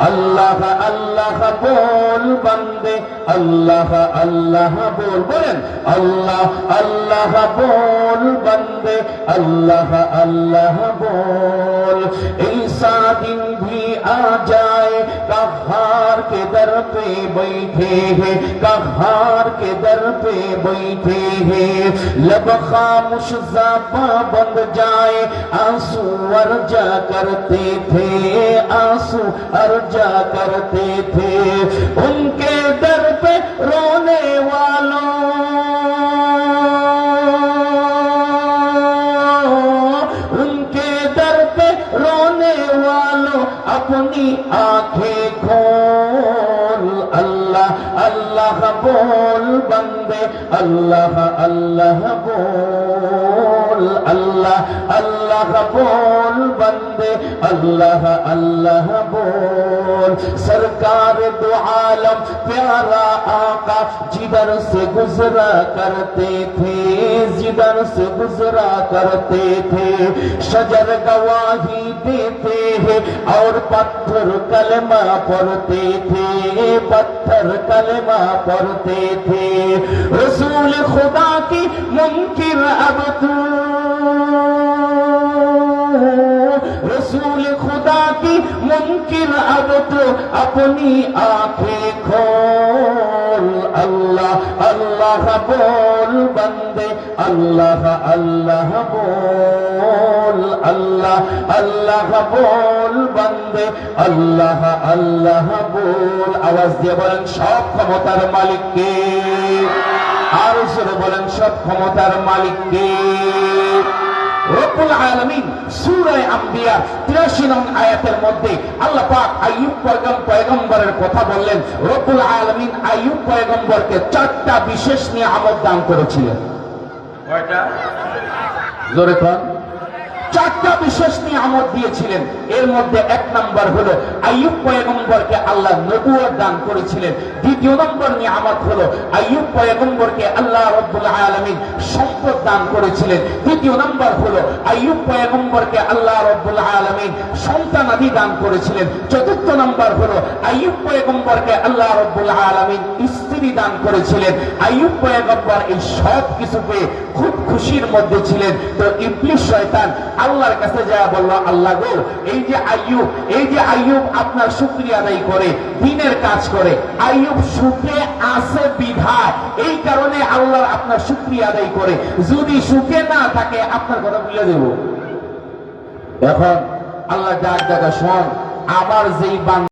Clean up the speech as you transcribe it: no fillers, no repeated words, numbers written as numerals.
अल्लाह अल्लाह बोल बंदे, अल्लाह अल्लाह बोल, बोलें अल्लाह अल्लाह बोल बंदे, अल्लाह अल्लाह बोल। ऐसा दिन भी आ जाए कहार के दर पे बैठे हैं, कहार के दर पे बैठे हैं, लब खामुश ज़बां बंद जाए, आंसू अर्जा करते थे, आंसू अर्जा करते थे। उनके दर पे रोने वालों, उनके दर पे रोने वालों अपनी आंखें खोल। अल्लाह अल्लाह बोल बंदे, अल्लाह अल्लाह बोल, अल्लाह अल्लाह बोल बंदे, अल्लाह अल्लाह बोल। सरकार दो आलम प्यारा आका जिधर से गुजरा करते थे, जिधर से गुजरा करते थे, शजर गवाही देते हैं और पत्थर कलमा पढ़ते थे, पत्थर कलमा पढ़ते थे। रसूल खुदा की मुनकिर अब तू, रसूल खुदा की मुनकिर अब तो अपनी आंखें खोल। अल्लाह अल्लाह बोल बंदे, अल्लाह अल्लाह बोल, अल्लाह अल्लाह बोल बंदे, अल्लाह अल्लाह बोल। आवाज দিয়ে বলেন সব ক্ষমতার মালিক কে, আর জোরে বলেন সব ক্ষমতার মালিক কে। রব্বুল আলামিন সূরা আম্বিয়া 83 নং আয়াতের মধ্যে আল্লাহ পাক আইয়ুব পয়গম্বরের কথা বললেন। রব্বুল আলামিন আইয়ুব পয়গম্বরকে 4টা বিশেষ নিয়ামত দান করেছিলেন। কয়টা? জোরে কোন? 4টা বিশেষ নিয়ামত দিয়েছিলেন। এর মধ্যে 1 নাম্বার হলো আইয়ুব পয়গম্বরকে আল্লাহ নবুয়ত দান করেছিলেন। দ্বিতীয় নম্বর নিয়ামত হলো আইয়ুব পয়গম্বরকে আল্লাহ রাব্বুল আলামিন সম্পদ দান করেছিলেন। তৃতীয় নম্বর হলো আইয়ুব পয়গম্বরকে আল্লাহ রাব্বুল আলামিন সন্তানাদি দান করেছিলেন। চতুর্থ নম্বর হলো আইয়ুব পয়গম্বরকে আল্লাহ রাব্বুল আলামিন স্ত্রী দান করেছিলেন। আইয়ুব পয়গম্বর এই সব কিছু পেয়ে খুব খুশির মধ্যে ছিলেন। তো ইবলিস শয়তান আল্লাহর কাছে যায় বলল, আল্লাহ গো, এই যে আইয়ুব আপনার শুকরিয়া আদায় করে, দ্বীনের কাজ করে, আইয়ুব সুখে আছে বিধায়, এই কারণে আল্লাহর আপনার শুকরিয়া আদায় করে, যদি সুখে না থাকে আপনার কথা ভুলে দেব। এখন আল্লাহ ডাক শোন, আমার যেই বান্দা